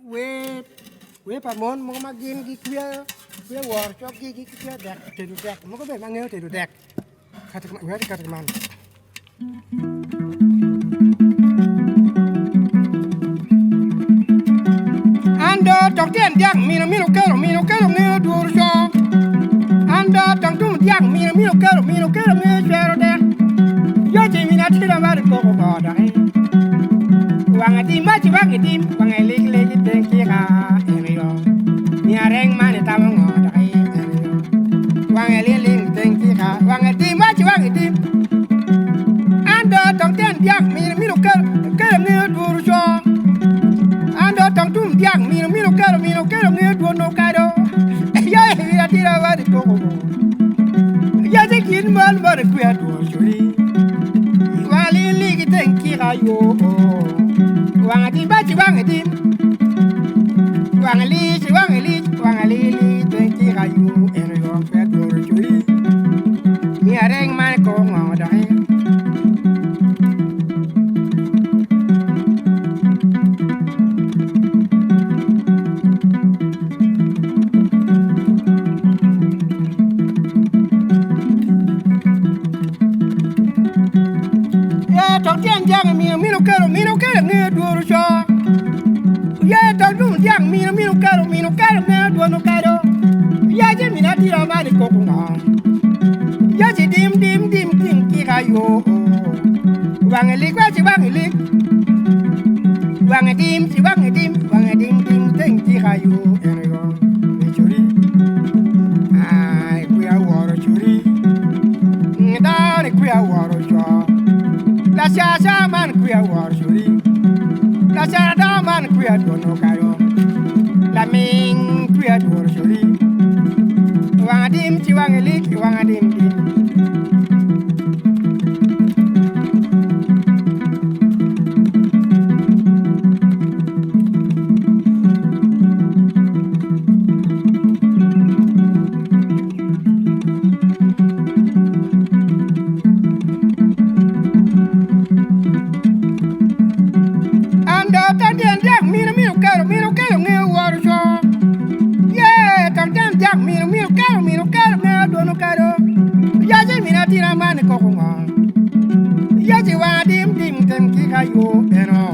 we pamon mo magin kia war chop kia dek tedu dek mo ko be mangeo tedu dek kata keman kata keman ando tok tien diang mino kero nge dur so ando tong tum diang mino kero nge chero dek yo ti mina tira mar ko ko da wanga di ma ci wanga di wanga leg den ki ga ero ni areng mane ta mo da ero wanga leg den ki ga wanga di ma ci wanga di ando tong tien diang mino kero nge dur so ando tong tum diang mino kero nge dur no kado ya ira tira mar ko ya de kin mal mar ku ya dur juri wali leg den ki ga yo wanga di ba ci wanga di wanga li den ki ga yu ere yo fe dor juri mi areng man ko ngoda e tong tiang jang mino kero nge dor so ya tong dum jang mino kero nge dor no kado ya je mina tira mani ko ko ya je dim ki ga yo wanga lik wanga dim ten ki ga yo ene yo ni churi ai ku ya woro churi ngda ni ku ya woro so la cha man ku ya woro churi la cha da man ku ya dono kayo la ming ku ya woro churi wanga dim chi wanga lik wanga dim mino kero nge woro so ye tong tiang jang mino kero nge dor no kado ya je mina tira mani ko ko ya je wa dim ten ki ga yo eno